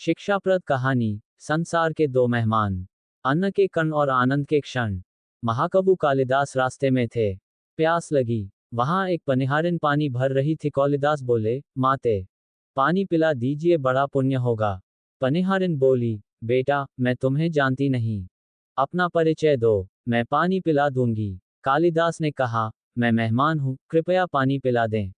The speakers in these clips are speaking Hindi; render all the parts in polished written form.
शिक्षाप्रद कहानी। संसार के दो मेहमान। अन्न के कण और आनंद के क्षण। महाकवि कालिदास रास्ते में थे। प्यास लगी। वहां एक पनिहारिन पानी भर रही थी। कालिदास बोले, माते, पानी पिला दीजिए, बड़ा पुण्य होगा। पनिहारिन बोली, बेटा, मैं तुम्हें जानती नहीं। अपना परिचय दो, मैं पानी पिला दूंगी। कालिदास ने कहा, मैं मेहमान हूं, कृपया पानी पिला दें।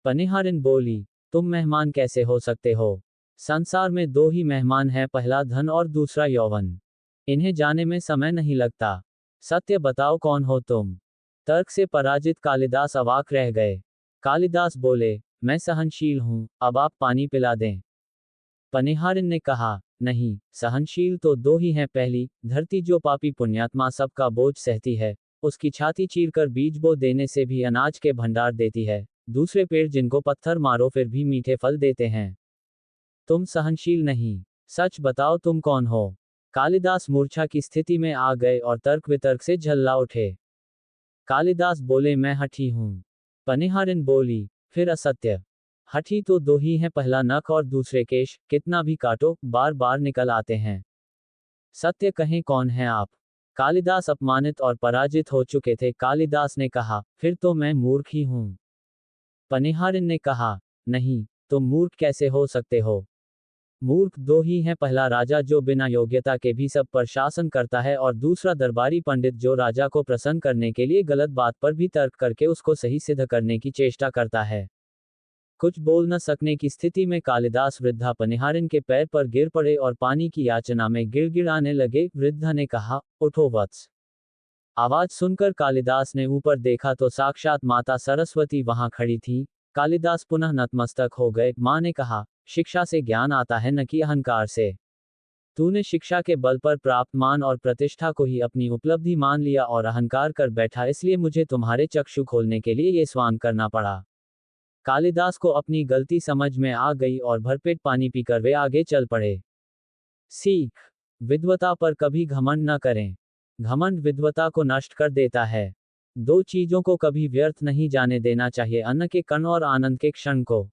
पनिहारिन बोली, तुम मेहमान कैसे हो सकते हो? संसार में दो ही मेहमान हैं, पहला धन और दूसरा यौवन। इन्हें जाने में समय नहीं लगता। सत्य बताओ, कौन हो तुम? तर्क से पराजित कालिदास अवाक रह गए। कालिदास बोले, मैं सहनशील हूं, अब आप पानी पिला दें। पनिहारिन ने कहा, नहीं, सहनशील तो दो ही हैं। पहली, धरती जो पापी पुण्यात्मा सबका बोझ सहती है, उसकी छाती चीरकर बीज बो देने से भी अनाज के भंडार देती है। दूसरे पेड़ जिनको पत्थर मारो फिर भी मीठे फल देते हैं। तुम सहनशील नहीं। सच बताओ, तुम कौन हो? कालिदास मूर्छा की स्थिति में आ गए और तर्क वितर्क से झल्ला उठे। कालिदास बोले, मैं हठी हूं। पनिहारिन बोली, फिर असत्य। हठी तो दो ही हैं, पहला नख और दूसरे केश, कितना भी काटो बार बार निकल आते हैं। सत्य कहें, कौन है आप? कालिदास अपमानित और पराजित हो चुके थे। कालिदास ने कहा, फिर तो मैं मूर्ख ही हूं। पनिहारिन ने कहा, नहीं, तुम मूर्ख कैसे हो सकते हो? मूर्ख दो ही हैं, पहला राजा जो बिना योग्यता के भी सब पर शासन करता है, और दूसरा दरबारी पंडित जो राजा को प्रसन्न करने के लिए गलत बात पर भी तर्क करके उसको सही सिद्ध करने की चेष्टा करता है। कुछ बोल न सकने की स्थिति में कालिदास वृद्धा पनिहारिन के पैर पर गिर पड़े और पानी की याचना में गिड़गिड़ाने लगे। वृद्धा ने कहा, उठो वत्स। आवाज सुनकर कालिदास ने ऊपर देखा तो साक्षात माता सरस्वती वहां खड़ी थी। कालिदास पुनः नतमस्तक हो गए। मां ने कहा, शिक्षा से ज्ञान आता है, न कि अहंकार से। तूने शिक्षा के बल पर प्राप्त मान और प्रतिष्ठा को ही अपनी उपलब्धि मान लिया और अहंकार कर बैठा, इसलिए मुझे तुम्हारे चक्षु खोलने के लिए ये स्वान करना पड़ा। कालिदास को अपनी गलती समझ में आ गई और भरपेट पानी पीकर वे आगे चल पड़े। सीख। विद्वता पर कभी घमंड न करें। घमंड विद्वता को नष्ट कर देता है। दो चीजों को कभी व्यर्थ नहीं जाने देना चाहिए, अन्न के कण और आनंद के क्षण को।